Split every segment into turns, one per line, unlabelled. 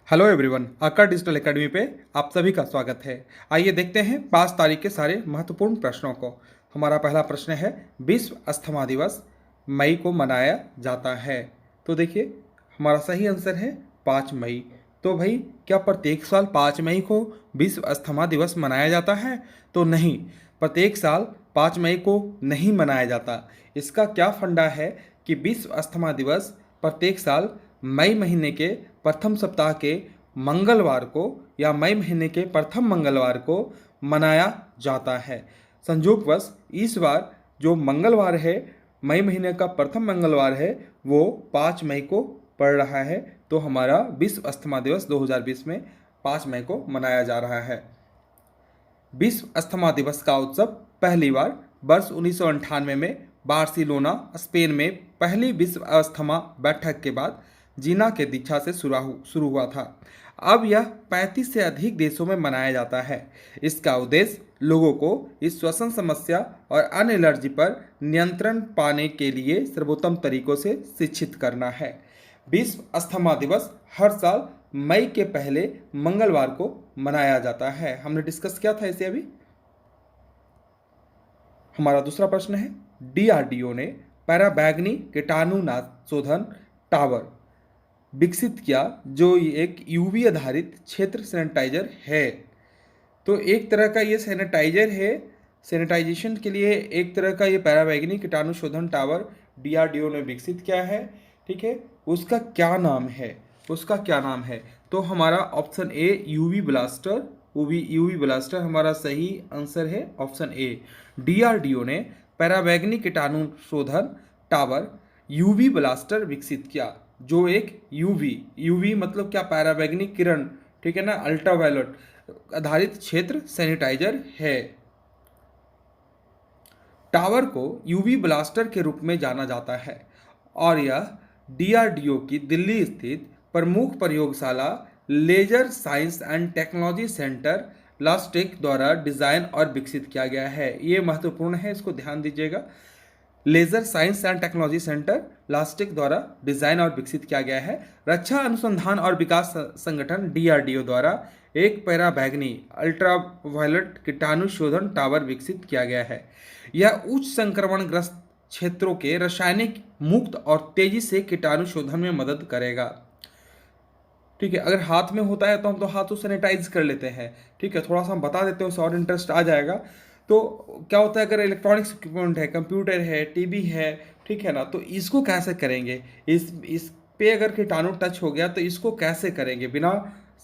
Hello everyone, आका digital academy पे आप सभी का स्वागत है। आइए देखते हैं 5 तारीख के सारे महत्वपूर्ण प्रश्नों को। हमारा पहला प्रश्न है, विश्व अस्थमा दिवस मई को मनाया जाता है। तो देखिए, हमारा सही आंसर है 5 मई। तो भाई, क्या प्रत्येक साल 5 मई को विश्व अस्थमा दिवस मनाया जाता है? तो नहीं, प्रत्येक साल 5 मई को नहीं मनाया जाता। इसका क्या फंडा है कि विश्व अस्थमा दिवस प्रत्येक साल मई महीने के प्रथम सप्ताह के मंगलवार को या मई महीने के प्रथम मंगलवार को मनाया जाता है। संयोगवश इस बार जो मंगलवार है, मई महीने का प्रथम मंगलवार है, वो 5 मई को पड़ रहा है। तो हमारा विश्व अस्थमा दिवस 2020 में 5 मई को मनाया जा रहा है। विश्व अस्थमा दिवस का उत्सव पहली बार वर्ष 1998 में बार्सिलोना, स्पेन में पहली विश्व अस्थमा बैठक के बाद जीना के दीक्षा से शुरू हुआ था। अब यह 35 से अधिक देशों में मनाया जाता है। इसका उद्देश्य लोगों को इस श्वसन समस्या और अन्य एलर्जी पर नियंत्रण पाने के लिए सर्वोत्तम तरीकों से शिक्षित करना है। विश्व अस्थमा दिवस हर साल मई के पहले मंगलवार को मनाया जाता है। हमने डिस्कस किया था इसे अभी। हमारा दूसरा प्रश्न है, डीआरडीओ ने पैराबैगनी कीटाणुनाश शोधन टावर विकसित किया जो एक यूवी आधारित क्षेत्र सैनिटाइजर है। तो एक तरह का ये सैनिटाइजर है, सैनिटाइजेशन के लिए एक तरह का ये पैराबैगनी कीटाणु शोधन टावर डीआरडीओ ने विकसित किया है। ठीक है, उसका क्या नाम है? तो हमारा option A UV blaster, UV blaster हमारा सही आंसर है, ऑप्शन ए। डीआरडीओ ने पैराबैगनी कीटाणु शोधन टावर यूवी ब्लास्टर विकसित किया जो एक यूवी मतलब क्या? पैराबैगनी किरण, ठीक है ना, अल्ट्रावायलेट आधारित क्षेत्र सैनिटाइजर है। टावर को यूवी ब्लास्टर के रूप में जाना जाता है और यह डीआरडीओ की दिल्ली स्थित प्रमुख प्रयोगशाला laser science and technology centre LASTEC द्वारा डिजाइन और विकसित किया गया है। ये महत्वपूर्ण है, इसको ध्यान दीजिएगा। Laser science and technology centre LASTEC द्वारा डिजाइन और विकसित किया गया है। रक्षा अनुसंधान और विकास संगठन डीआरडीओ द्वारा एक पैराबैगनी अल्ट्रावायलेट कीटाणु शोधन टावर विकसित किया गया है। यह उच्च संक्रमणग्रस्त क्षेत्रों के रासायनिक मुक्त और तेजी से कीटाणु शोधन में मदद करेगा। ठीक है, अगर हाथ में होता है तो हम तो हाथों सैनिटाइज कर लेते हैं। ठीक है, थोड़ा सा हम बता देते हैं, उससे और इंटरेस्ट आ जाएगा। तो क्या होता है, अगर इलेक्ट्रॉनिक्स इक्विपमेंट है, कंप्यूटर है, टीवी है, ठीक है ना, तो इसको कैसे करेंगे? इस पे अगर कीटाणु टच हो गया तो इसको कैसे करेंगे? बिना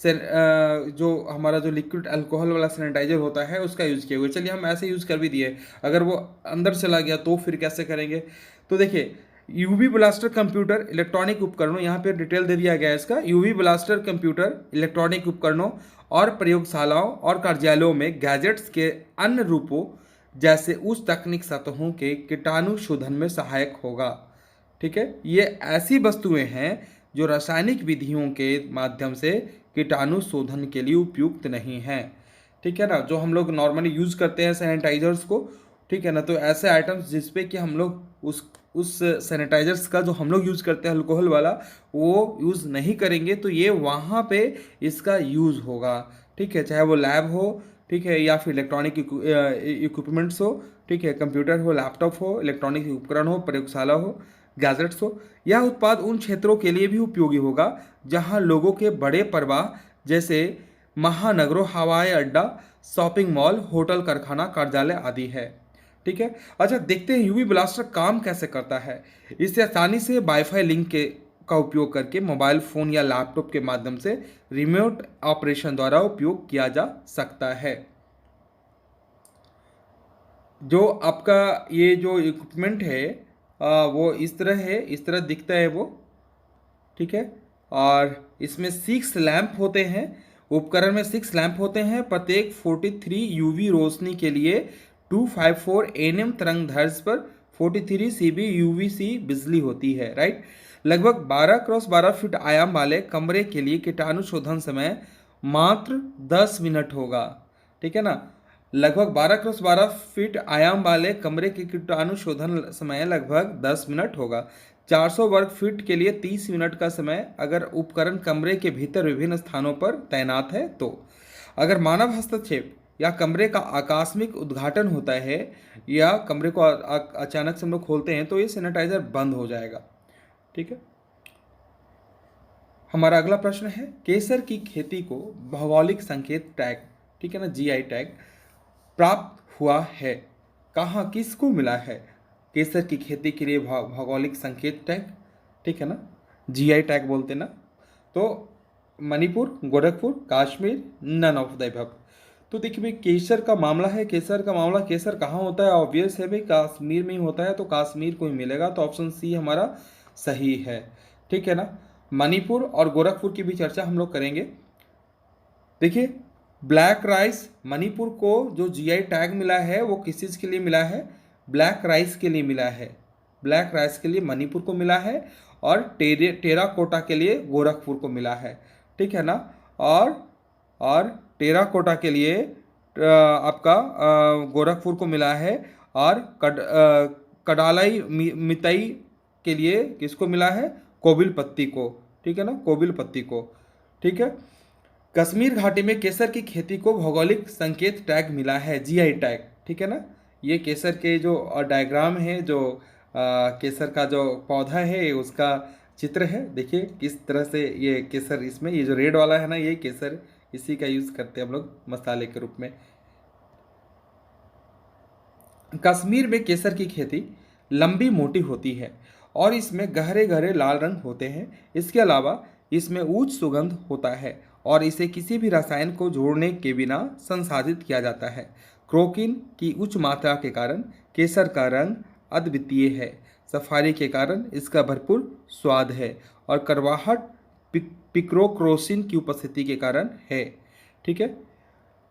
जो हमारा जो लिक्विड अल्कोहल वाला सैनिटाइजर होता है उसका यूज़ किया हुआ। चलिए, हम ऐसे यूज़ कर भी दिए, अगर वो अंदर चला गया तो फिर कैसे करेंगे? तो देखिए, यूवी ब्लास्टर कंप्यूटर इलेक्ट्रॉनिक उपकरणों, यहाँ पे डिटेल दे दिया गया है इसका। यूवी ब्लास्टर कंप्यूटर इलेक्ट्रॉनिक उपकरणों और प्रयोगशालाओं और कार्यालयों में गैजेट्स के अन्य रूपों जैसे उस तकनीक सतहों के कीटाणु शोधन में सहायक होगा। ठीक है, ये ऐसी वस्तुएं हैं जो रासायनिक विधियों के माध्यम से कीटाणु शोधन के लिए उपयुक्त नहीं हैं। ठीक है ना, जो हम लोग नॉर्मली यूज़ करते हैं सैनिटाइजर्स को, ठीक है ना, तो ऐसे आइटम्स जिसपे कि हम लोग उस सैनिटाइजर्स का जो हम लोग यूज़ करते हैं अल्कोहल वाला, वो यूज़ नहीं करेंगे तो ये वहाँ पे इसका यूज़ होगा। ठीक है, चाहे वो लैब हो, ठीक है, या फिर इलेक्ट्रॉनिक इक्विपमेंट्स हो, ठीक है, कंप्यूटर हो, लैपटॉप हो, इलेक्ट्रॉनिक उपकरण हो, प्रयोगशाला हो, गैजेट्स हो। यह उत्पाद उन क्षेत्रों के लिए भी उपयोगी होगा जहाँ लोगों के बड़े प्रवाह जैसे महानगरों, हवाई अड्डा, शॉपिंग मॉल, होटल, कारखाना, कार्यालय आदि है। ठीक है, अच्छा देखते हैं यूवी ब्लास्टर काम कैसे करता है। इससे आसानी से वाईफाई लिंक का उपयोग करके मोबाइल फ़ोन या लैपटॉप के माध्यम से रिमोट ऑपरेशन द्वारा उपयोग किया जा सकता है। जो आपका ये जो इक्विपमेंट है वो इस तरह है, इस तरह दिखता है वो। ठीक है, और इसमें 6 लैंप होते हैं। उपकरण में 6 लैंप होते हैं। प्रत्येक 43 यूवी रोशनी के लिए 254 एनएम तरंग दैर्ध्य पर 43 सीबी यूवीसी बिजली होती है। राइट, लगभग 12x12 फीट आयाम वाले कमरे के लिए कीटाणु शोधन समय मात्र 10 मिनट होगा। ठीक है ना, लगभग 12x12 फीट आयाम वाले कमरे के कीटाणु शोधन समय लगभग 10 मिनट होगा। 400 वर्ग फीट के लिए 30 मिनट का समय अगर उपकरण कमरे के भीतर विभिन्न स्थानों पर तैनात है तो। अगर मानव हस्तक्षेप या कमरे का आकस्मिक उद्घाटन होता है या कमरे को अचानक से हम लोग खोलते हैं तो ये सैनिटाइजर बंद हो जाएगा। ठीक है। हमारा अगला प्रश्न है, केसर की खेती को भौगोलिक संकेत टैग, ठीक है ना, जीआई टैग प्राप्त हुआ है, कहाँ किसको मिला है? केसर की खेती के लिए भौगोलिक संकेत टैग, ठीक है ना, जीआई टैग बोलते हैं ना। तो Manipur, Gorakhpur, Kashmir, none of the above. तो देखिए भाई, केसर का मामला है, केसर का मामला, केसर कहाँ होता है? ऑब्वियस है भाई, कश्मीर में ही होता है, तो कश्मीर को ही मिलेगा। तो ऑप्शन सी हमारा सही है। ठीक है ना। मणिपुर और गोरखपुर की भी चर्चा हम लोग करेंगे। देखिए, ब्लैक राइस, मणिपुर को जो जीआई टैग मिला है वो किस चीज़ के लिए मिला है? ब्लैक राइस के लिए मिला है। ब्लैक राइस के लिए मणिपुर को मिला है और टेराकोटा के लिए गोरखपुर को मिला है। ठीक है ना। और टेराकोटा के लिए आपका गोरखपुर को मिला है और कडालाई मितई के लिए किसको मिला है? कोबिल पत्ती को। ठीक है ना, कोबिल पत्ती को। ठीक है। कश्मीर घाटी में केसर की खेती को भौगोलिक संकेत टैग मिला है, जीआई टैग। ठीक है ना। ये केसर के जो डायग्राम है, जो केसर का जो पौधा है उसका चित्र है। देखिए किस तरह से ये केसर, इसमें ये जो रेड वाला है ना, ये केसर, इसी का यूज़ करते हैं हम लोग मसाले के रूप में। कश्मीर में केसर की खेती लंबी मोटी होती है और इसमें गहरे गहरे लाल रंग होते हैं। इसके अलावा इसमें उच्च सुगंध होता है और इसे किसी भी रसायन को जोड़ने के बिना संसाधित किया जाता है। क्रोकिन की उच्च मात्रा के कारण केसर का रंग अद्वितीय है। सफारी के कारण इसका भरपूर स्वाद है और कड़वाहट पिक्रोक्रोसिन की उपस्थिति के कारण है। ठीक है।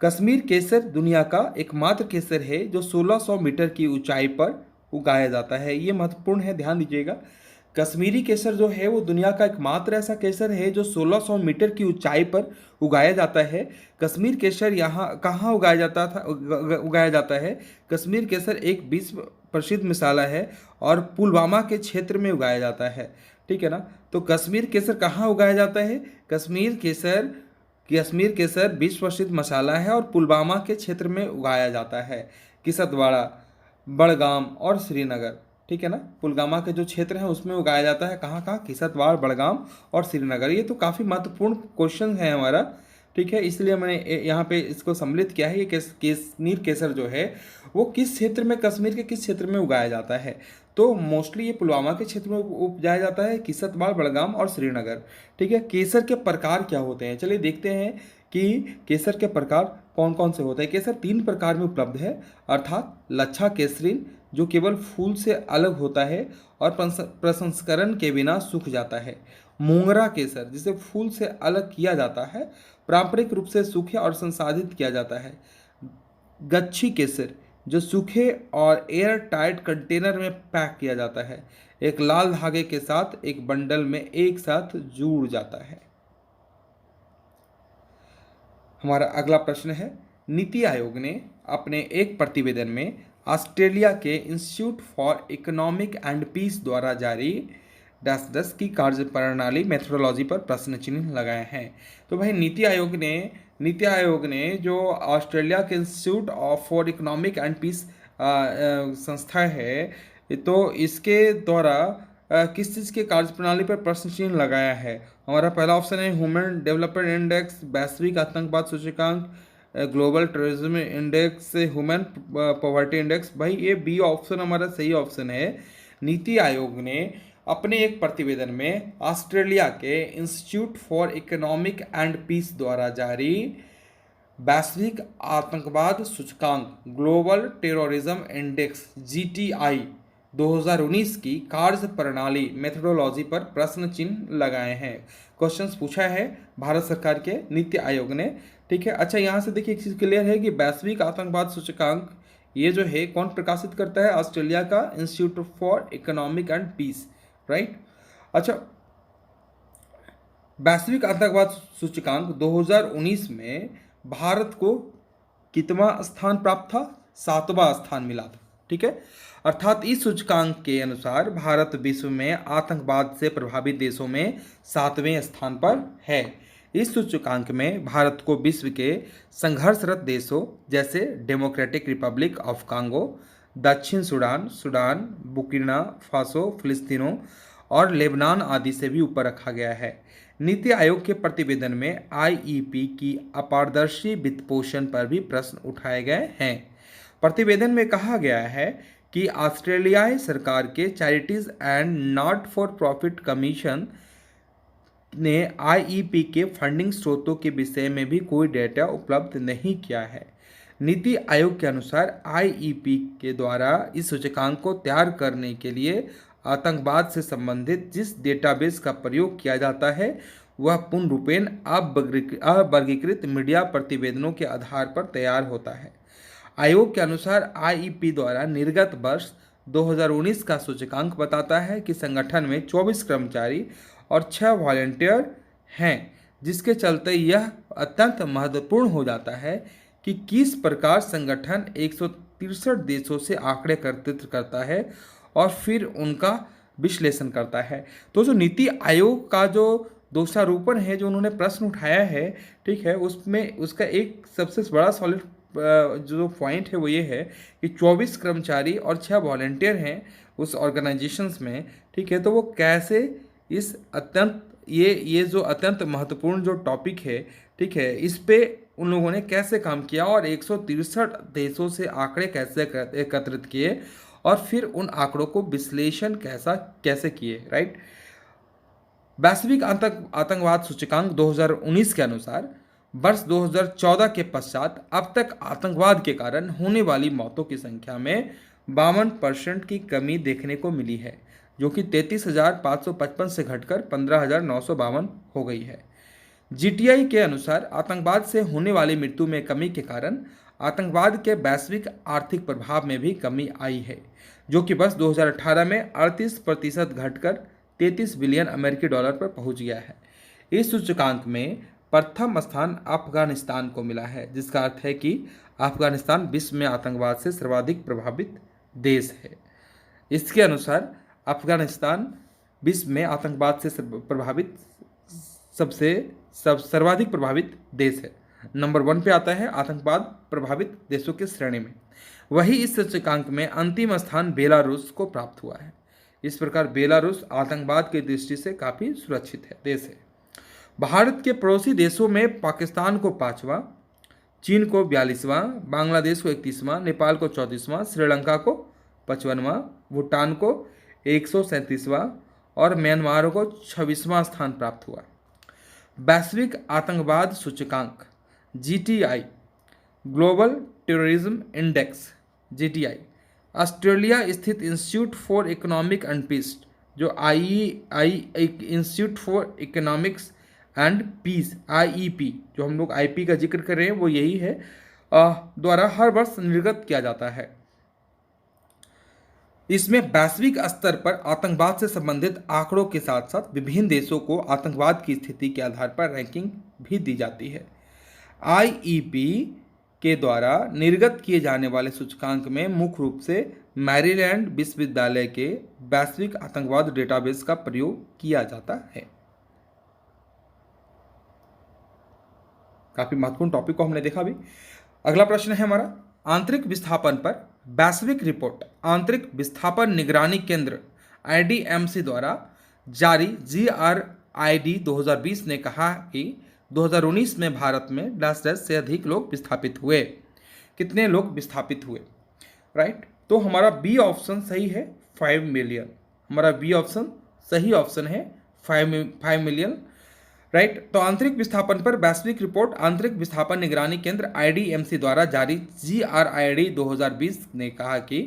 कश्मीर केसर दुनिया का एकमात्र केसर है जो 1600 मीटर की ऊंचाई पर उगाया जाता है। ये महत्वपूर्ण है, ध्यान दीजिएगा। कश्मीरी केसर जो है वो दुनिया का एकमात्र ऐसा केसर है जो 1600 मीटर की ऊंचाई पर उगाया जाता है। कश्मीर केसर यहाँ कहाँ उगाया जाता है? कश्मीर केसर एक विश्व प्रसिद्ध मसाला है और पुलवामा के क्षेत्र में उगाया जाता है। ठीक है ना। तो कश्मीर केसर कहाँ उगाया जाता है? कश्मीर केसर विश्व प्रसिद्ध मसाला है और पुलवामा के क्षेत्र में उगाया जाता है। किसतवाड़ा, बड़गाम और श्रीनगर। ठीक है ना। पुलवामा के जो क्षेत्र है उसमें उगाया जाता है। कहाँ कहाँ? किसतवाड़, बड़गाम और श्रीनगर। ये तो काफ़ी महत्वपूर्ण क्वेश्चन है हमारा। ठीक है, इसलिए मैंने यहाँ पे इसको सम्मिलित किया है। ये कश्मीर केसर जो है वो किस क्षेत्र में, कश्मीर के किस क्षेत्र में उगाया जाता है? तो मोस्टली ये पुलवामा के क्षेत्र में उपजाया जाता है, किसतवाड़, बड़गाम और श्रीनगर। ठीक है। केसर के प्रकार क्या होते हैं? चलिए देखते हैं कि केसर के प्रकार कौन कौन से होते हैं। केसर 3 प्रकार में उपलब्ध है, अर्थात लच्छा केसरीन जो केवल फूल से अलग होता है और प्रसंस्करण के बिना सूख जाता है। मोंगरा केसर जिसे फूल से अलग किया जाता है, पारंपरिक रूप से सूखे और संसाधित किया जाता है। गच्छी केसर जो सूखे और एयर टाइट कंटेनर में पैक किया जाता है, एक लाल धागे के साथ एक बंडल में एक साथ जुड़ जाता है। हमारा अगला प्रश्न है, नीति आयोग ने अपने एक प्रतिवेदन में ऑस्ट्रेलिया के Institute for economic and Peace द्वारा जारी 10 की कार्यप्रणाली मेथोडोलॉजी पर प्रश्न चिन्ह लगाए हैं। तो भाई नीति आयोग ने जो ऑस्ट्रेलिया के Institute for economic and Peace संस्था है, तो इसके द्वारा किस चीज़ के कार्यप्रणाली पर प्रश्न चिन्ह लगाया है? हमारा पहला ऑप्शन है ह्यूमन डेवलपमेंट इंडेक्स, वैश्विक आतंकवाद सूचकांक, global terrorism index, human poverty index. भाई ये बी ऑप्शन हमारा सही ऑप्शन है। नीति आयोग ने अपने एक प्रतिवेदन में ऑस्ट्रेलिया के Institute for economic and Peace द्वारा जारी वैश्विक आतंकवाद सूचकांक, ग्लोबल टेररिज्म इंडेक्स, GTI 2019 की कार्य प्रणाली मेथोडोलॉजी पर प्रश्न चिन्ह लगाए हैं। क्वेश्चंस पूछा है भारत सरकार के नीति आयोग ने। ठीक है। अच्छा, यहाँ से देखिए एक चीज़ क्लियर है कि वैश्विक आतंकवाद सूचकांक ये जो है कौन प्रकाशित करता है? ऑस्ट्रेलिया का Institute for economic and Peace, right. अच्छा, वैश्विक आतंकवाद सूचकांक 2019 में भारत को कितवां स्थान प्राप्त था? 7वां स्थान मिला था। ठीक है। अर्थात इस सूचकांक के अनुसार भारत विश्व में आतंकवाद से प्रभावित देशों में 7वें स्थान पर है। इस सूचकांक में भारत को विश्व के संघर्षरत देशों जैसे डेमोक्रेटिक रिपब्लिक ऑफ कांगो, दक्षिण सूडान, बुर्किना फासो, फिलिस्तीनों और लेबनान आदि से भी ऊपर रखा गया है। नीति आयोग के प्रतिवेदन में आईईपी की अपारदर्शी वित्तपोषण पर भी प्रश्न उठाए गए हैं। प्रतिवेदन में कहा गया है कि ऑस्ट्रेलियाई सरकार के charities and not for profit commission ने आईईपी के फंडिंग स्रोतों के विषय में भी कोई डेटा उपलब्ध नहीं किया है। नीति आयोग के अनुसार आईईपी के द्वारा इस सूचकांक को तैयार करने के लिए आतंकवाद से संबंधित जिस डेटाबेस का प्रयोग किया जाता है वह पूर्ण रूपेण अवर्गीकृत मीडिया प्रतिवेदनों के आधार पर तैयार होता है। आयोग के अनुसार आईईपी द्वारा निर्गत वर्ष 2019 का सूचकांक बताता है कि संगठन में 24 कर्मचारी और 6 वॉलंटियर हैं, जिसके चलते यह अत्यंत महत्वपूर्ण हो जाता है कि किस प्रकार संगठन 163 देशों से आंकड़े एकत्रित करता है और फिर उनका विश्लेषण करता है। तो जो नीति आयोग का जो दोषारोपण है, जो उन्होंने प्रश्न उठाया है, ठीक है, उसमें उसका एक सबसे बड़ा सॉलिड जो पॉइंट है वो ये है कि 24 कर्मचारी और 6 वॉलंटियर हैं उस ऑर्गेनाइजेशंस में, ठीक है। तो वो कैसे इस अत्यंत ये जो अत्यंत महत्वपूर्ण जो टॉपिक है, ठीक है, इस पे उन लोगों ने कैसे काम किया और 163 देशों से आंकड़े कैसे एकत्रित किए और फिर उन आंकड़ों को विश्लेषण कैसे किए, राइट। वैश्विक आतंकवाद सूचकांक 2019 के अनुसार वर्ष 2014 के पश्चात अब तक आतंकवाद के कारण होने वाली मौतों की संख्या में 52% की कमी देखने को मिली है, जो कि 33,555 से घटकर 15,952 हो गई है। जीटीआई के अनुसार आतंकवाद से होने वाली मृत्यु में कमी के कारण आतंकवाद के वैश्विक आर्थिक प्रभाव में भी कमी आई है, जो कि वर्ष 2018 में 38% घटकर 33 बिलियन अमेरिकी डॉलर पर पहुंच गया है। इस सूचकांक में प्रथम स्थान अफगानिस्तान को मिला है, जिसका अर्थ है कि अफगानिस्तान विश्व में आतंकवाद से सर्वाधिक प्रभावित देश है। इसके अनुसार अफगानिस्तान विश्व में आतंकवाद से प्रभावित सर्वाधिक प्रभावित देश है। नंबर 1 पे आता है आतंकवाद प्रभावित देशों की श्रेणी में। वही इस सूचकांक में अंतिम स्थान बेलारूस को प्राप्त हुआ है। इस प्रकार बेलारूस आतंकवाद की दृष्टि से काफ़ी सुरक्षित है देश है। भारत के पड़ोसी देशों में पाकिस्तान को 5वां, चीन को 42वां, बांग्लादेश को 31वां, नेपाल को 34वां, श्रीलंका को 55वां, भूटान को 137वां और म्यांमार को 26वां स्थान प्राप्त हुआ। वैश्विक आतंकवाद सूचकांक GTI, global terrorism index GTI, Australia स्थित institute for economic and peace, जो institute for economics and peace IEP, जो हम लोग आईपी का जिक्र कर रहे हैं वो यही है, द्वारा हर वर्ष निर्गत किया जाता है। इसमें वैश्विक स्तर पर आतंकवाद से संबंधित आंकड़ों के साथ साथ विभिन्न देशों को आतंकवाद की स्थिति के आधार पर रैंकिंग भी दी जाती है। आईईपी के द्वारा निर्गत किए जाने वाले सूचकांक में मुख्य रूप से मैरीलैंड विश्वविद्यालय के वैश्विक आतंकवाद डेटाबेस का प्रयोग किया जाता है। काफी महत्वपूर्ण टॉपिक को हमने देखा अभी। अगला प्रश्न है हमारा, आंतरिक विस्थापन पर वैश्विक रिपोर्ट आंतरिक विस्थापन निगरानी केंद्र आईडीएमसी द्वारा जारी जीआरआईडी 2020 ने कहा कि 2019 में भारत में डैश से अधिक लोग विस्थापित हुए। कितने लोग विस्थापित हुए, राइट। तो हमारा बी ऑप्शन सही है, 5 मिलियन। हमारा बी ऑप्शन सही ऑप्शन है, 5 मिलियन, राइट। तो आंतरिक विस्थापन पर वैश्विक रिपोर्ट आंतरिक विस्थापन निगरानी केंद्र आईडीएमसी द्वारा जारी जीआरआईडी 2020 ने कहा कि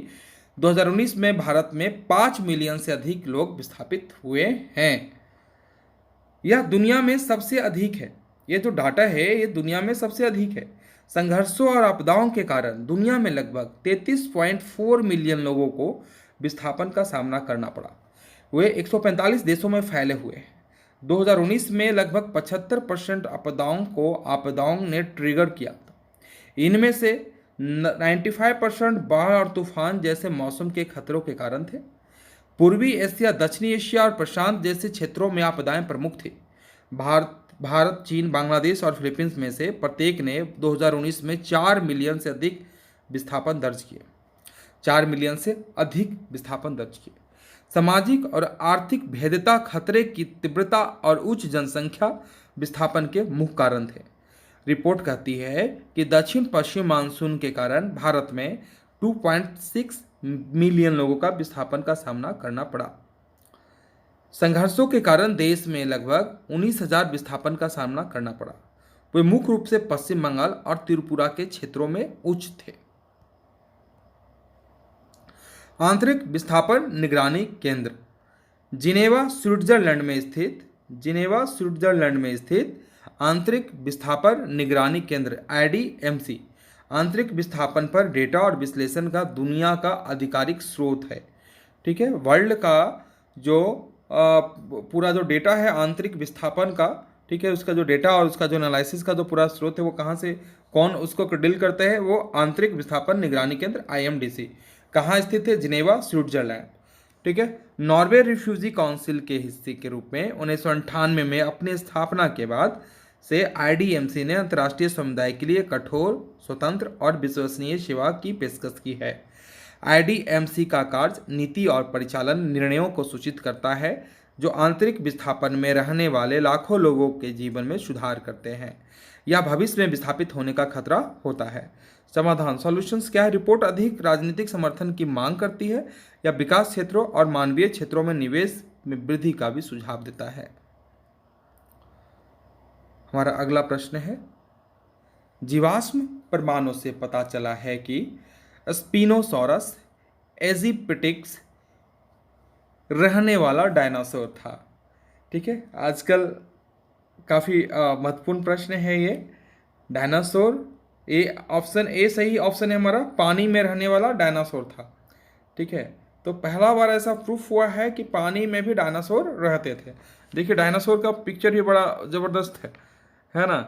2019 में भारत में 5 मिलियन से अधिक लोग विस्थापित हुए हैं। यह दुनिया में सबसे अधिक है। ये जो डाटा है ये दुनिया में सबसे अधिक है। संघर्षों और आपदाओं के कारण दुनिया में लगभग 33.4 मिलियन लोगों को विस्थापन का सामना करना पड़ा। वे 145 देशों में फैले हुए हैं। 2019 में लगभग 75% आपदाओं ने ट्रिगर किया था। इनमें से 95% बाढ़ और तूफान जैसे मौसम के खतरों के कारण थे। पूर्वी एशिया, दक्षिणी एशिया और प्रशांत जैसे क्षेत्रों में आपदाएं प्रमुख थी। भारत, चीन, बांग्लादेश और फिलीपींस में से प्रत्येक ने 2019 में 4 मिलियन से अधिक विस्थापन दर्ज किए। 4 मिलियन से अधिक विस्थापन दर्ज किए। सामाजिक और आर्थिक भेद्यता, खतरे की तीव्रता और उच्च जनसंख्या विस्थापन के मुख्य कारण थे। रिपोर्ट कहती है कि दक्षिण पश्चिम मानसून के कारण भारत में 2.6 मिलियन लोगों का विस्थापन का सामना करना पड़ा। संघर्षों के कारण देश में लगभग 19,000 विस्थापन का सामना करना पड़ा। वे मुख्य रूप से पश्चिम बंगाल और त्रिपुरा के क्षेत्रों में उच्च थे। आंतरिक विस्थापन निगरानी केंद्र जिनेवा स्विट्जरलैंड में स्थित आंतरिक विस्थापन निगरानी केंद्र IDMC आंतरिक विस्थापन पर डेटा और विश्लेषण का दुनिया का आधिकारिक स्रोत है। ठीक है, वर्ल्ड का जो पूरा जो डेटा है आंतरिक विस्थापन का, ठीक है, उसका जो डेटा और उसका जो एनालिसिस का जो पूरा स्रोत है वो कहाँ से, कौन उसको डील करते हैं, वो आंतरिक विस्थापन निगरानी केंद्र IMDC कहाँ स्थित है, जिनेवा स्विट्जरलैंड। ठीक है, नॉर्वे रिफ्यूजी काउंसिल के हिस्से के रूप में 1998 में अपनी स्थापना के बाद से IDMC ने अंतर्राष्ट्रीय समुदाय के लिए कठोर, स्वतंत्र और विश्वसनीय सेवा की पेशकश की है। IDMC का कार्य नीति और परिचालन निर्णयों को सूचित करता है जो आंतरिक विस्थापन में रहने वाले लाखों लोगों के जीवन में सुधार करते हैं या भविष्य में विस्थापित होने का खतरा होता है। समाधान सॉल्यूशंस क्या है? रिपोर्ट अधिक राजनीतिक समर्थन की मांग करती है या विकास क्षेत्रों और मानवीय क्षेत्रों में निवेश में वृद्धि का भी सुझाव देता है। हमारा अगला प्रश्न है, जीवाश्म प्रमाणों से पता चला है कि स्पिनोसॉरस एजिप्टिक्स रहने वाला डायनासोर था। ठीक है, आजकल काफ़ी महत्वपूर्ण प्रश्न है ये। डायनासोर, ऑप्शन ए सही ऑप्शन है हमारा, पानी में रहने वाला डायनासोर था। ठीक है, तो पहला बार ऐसा प्रूफ हुआ है कि पानी में भी डायनासोर रहते थे। देखिए डायनासोर का पिक्चर भी बड़ा ज़बरदस्त है ना।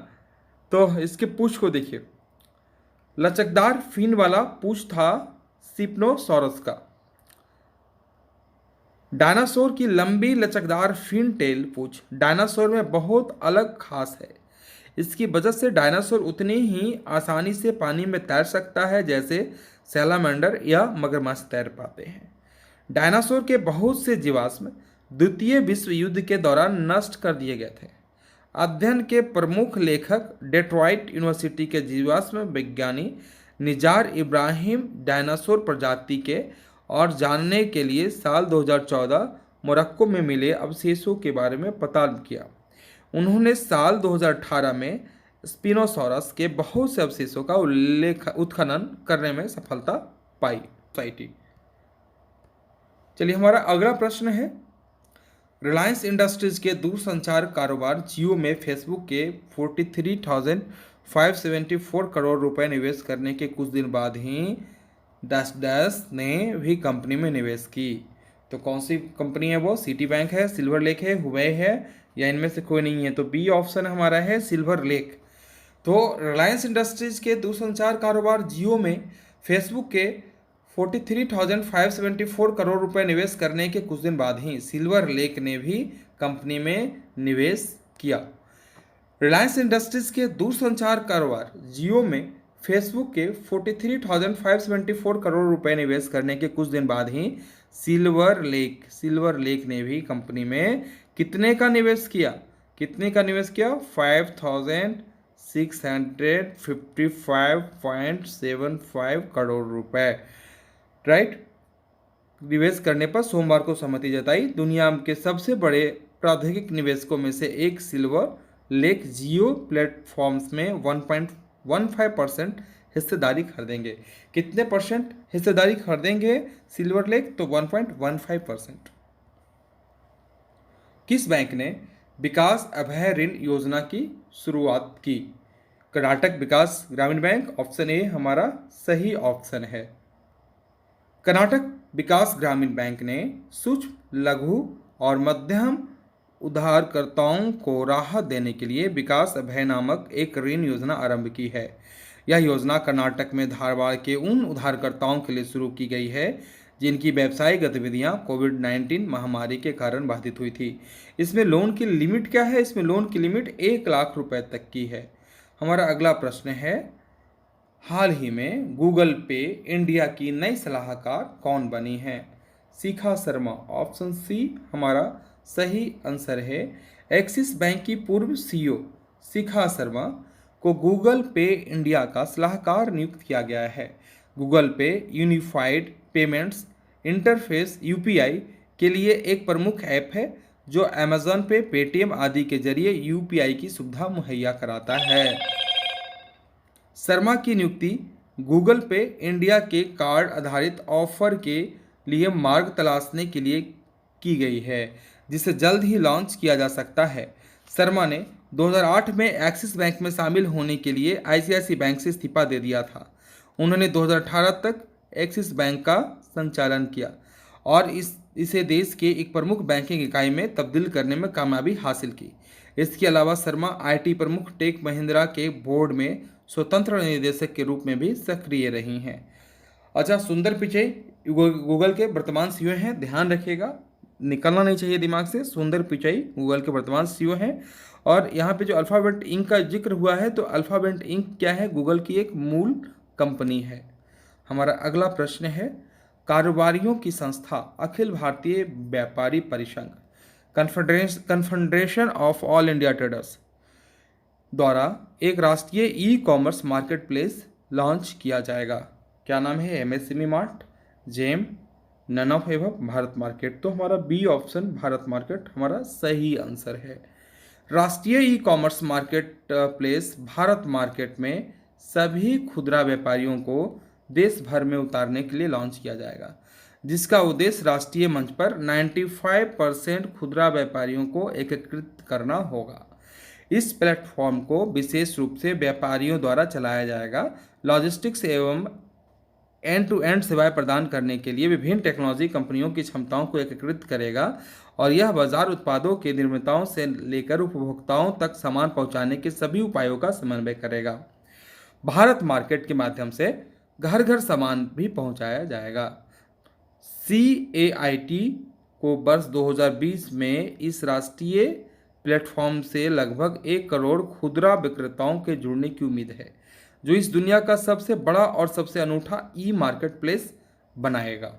तो इसके पूंछ को देखिए, लचकदार फिन वाला पूंछ था स्पिनोसॉरस का। डायनासोर की लंबी लचकदार फिन टेल पूंछ डायनासोर में बहुत अलग खास है। इसकी वजह से डायनासोर उतनी ही आसानी से पानी में तैर सकता है जैसे सैलामेंडर या मगरमच्छ तैर पाते हैं। डायनासोर के बहुत से जीवाश्म द्वितीय विश्व युद्ध के दौरान नष्ट कर दिए गए थे। अध्ययन के प्रमुख लेखक डेट्रॉइट यूनिवर्सिटी के जीवाश्म विज्ञानी निजार इब्राहिम डायनासोर प्रजाति के और जानने के लिए साल 2014 मोरक्को में मिले अवशेषों के बारे में पता किया। उन्होंने साल 2018 में स्पिनोसॉरस के बहुत से अवशेषों का उत्खनन करने में सफलता पाई। चलिए हमारा अगला प्रश्न है, रिलायंस इंडस्ट्रीज के दूरसंचार कारोबार जियो में फेसबुक के 43,574 करोड़ रुपए निवेश करने के कुछ दिन बाद ही डैश ने भी कंपनी में निवेश की। तो कौन सी कंपनी है वो? सिटी बैंक है, सिल्वर लेक है, हुवै है या इनमें से कोई नहीं है? तो बी ऑप्शन हमारा है सिल्वर लेक। तो रिलायंस इंडस्ट्रीज के दूरसंचार कारोबार जियो में फेसबुक के 43,574 करोड़ रुपए निवेश करने के कुछ दिन बाद ही सिल्वर लेक ने भी कंपनी में निवेश किया। रिलायंस इंडस्ट्रीज के दूरसंचार कारोबार जियो में फेसबुक के 43,574 करोड़ रुपए निवेश करने के कुछ दिन बाद ही सिल्वर लेक ने भी कंपनी में कितने का निवेश किया? 5,655.75 करोड़ रुपए, राइट, निवेश करने पर सोमवार को सहमति जताई। दुनिया के सबसे बड़े प्राथमिक निवेशकों में से एक सिल्वर लेक जियो प्लेटफॉर्म्स में 1.15% हिस्सेदारी खरीदेंगे। कितने परसेंट हिस्सेदारी खरीदेंगे सिल्वर लेक? तो 1.15%। किस बैंक ने विकास अभय ऋण योजना की शुरुआत की? कर्नाटक विकास ग्रामीण बैंक, ऑप्शन ए हमारा सही ऑप्शन है। कर्नाटक विकास ग्रामीण बैंक ने सूक्ष्म, लघु और मध्यम उधारकर्ताओं को राहत देने के लिए विकास अभय नामक एक ऋण योजना आरंभ की है। यह योजना कर्नाटक में धारवाड़ के उन उधारकर्ताओं के लिए शुरू की गई है जिनकी व्यवसायिक गतिविधियां कोविड-19 महामारी के कारण बाधित हुई थी। इसमें लोन की लिमिट क्या है? इसमें लोन की लिमिट 1 लाख रुपए तक की है। हमारा अगला प्रश्न है, हाल ही में गूगल पे इंडिया की नई सलाहकार कौन बनी है? शिखा शर्मा। ऑप्शन सी हमारा सही आंसर है। एक्सिस बैंक की पूर्व सीईओ शिखा शर्मा को गूगल पे इंडिया का सलाहकार नियुक्त किया गया है। गूगल पे यूनिफाइड पेमेंट्स इंटरफेस यूपीआई के लिए एक प्रमुख ऐप है जो अमेजॉन पे, पेटीएम आदि के जरिए यूपीआई की सुविधा मुहैया कराता है। शर्मा की नियुक्ति गूगल पे इंडिया के कार्ड आधारित ऑफर के लिए मार्ग तलाशने के लिए की गई है, जिसे जल्द ही लॉन्च किया जा सकता है। शर्मा ने 2008 में एक्सिस बैंक में शामिल होने के लिए आईसीआईसी बैंक से इस्तीफा दे दिया था। उन्होंने 2018 तक एक्सिस बैंक का संचालन किया और इसे देश के एक प्रमुख बैंकिंग इकाई में तब्दील करने में कामयाबी हासिल की। इसके अलावा शर्मा आईटी प्रमुख टेक महिंद्रा के बोर्ड में स्वतंत्र निदेशक के रूप में भी सक्रिय रही हैं। अच्छा, सुंदर पिचई गूगल के वर्तमान सीईओ हैं, ध्यान रखिएगा, निकलना नहीं चाहिए दिमाग से। सुंदर पिचई गूगल के वर्तमान सीईओ हैं। और यहाँ पे जो अल्फ़ाबेट इंक का जिक्र हुआ है, तो अल्फ़ाबेट इंक क्या है? गूगल की एक मूल कंपनी है। हमारा अगला प्रश्न है, कारोबारियों की संस्था अखिल भारतीय व्यापारी परिसंघ Confederation of All India Traders द्वारा एक राष्ट्रीय e commerce market place launch किया जाएगा। क्या नाम है? MSME Mart, GeM, none of above, Bharat Market. तो हमारा बी ऑप्शन भारत मार्केट हमारा सही आंसर है। राष्ट्रीय e commerce market place Bharat market में सभी खुदरा व्यापारियों को देश भर में उतारने के लिए लॉन्च किया जाएगा, जिसका उद्देश्य राष्ट्रीय मंच पर 95% खुदरा व्यापारियों को एकीकृत करना होगा। इस प्लेटफॉर्म को विशेष रूप से व्यापारियों द्वारा चलाया जाएगा। लॉजिस्टिक्स एवं एंड टू एंड सेवाएं प्रदान करने के लिए विभिन्न टेक्नोलॉजी कंपनियों की क्षमताओं को एकीकृत करेगा और यह बाजार उत्पादों के निर्माताओं से लेकर उपभोक्ताओं तक सामान पहुंचाने के सभी उपायों का समन्वय करेगा। भारत मार्केट के माध्यम से घर घर सामान भी पहुंचाया जाएगा। CAIT को वर्ष 2020 में इस राष्ट्रीय प्लेटफॉर्म से लगभग 1 करोड़ खुदरा विक्रेताओं के जुड़ने की उम्मीद है, जो इस दुनिया का सबसे बड़ा और सबसे अनूठा ई मार्केट प्लेस बनाएगा।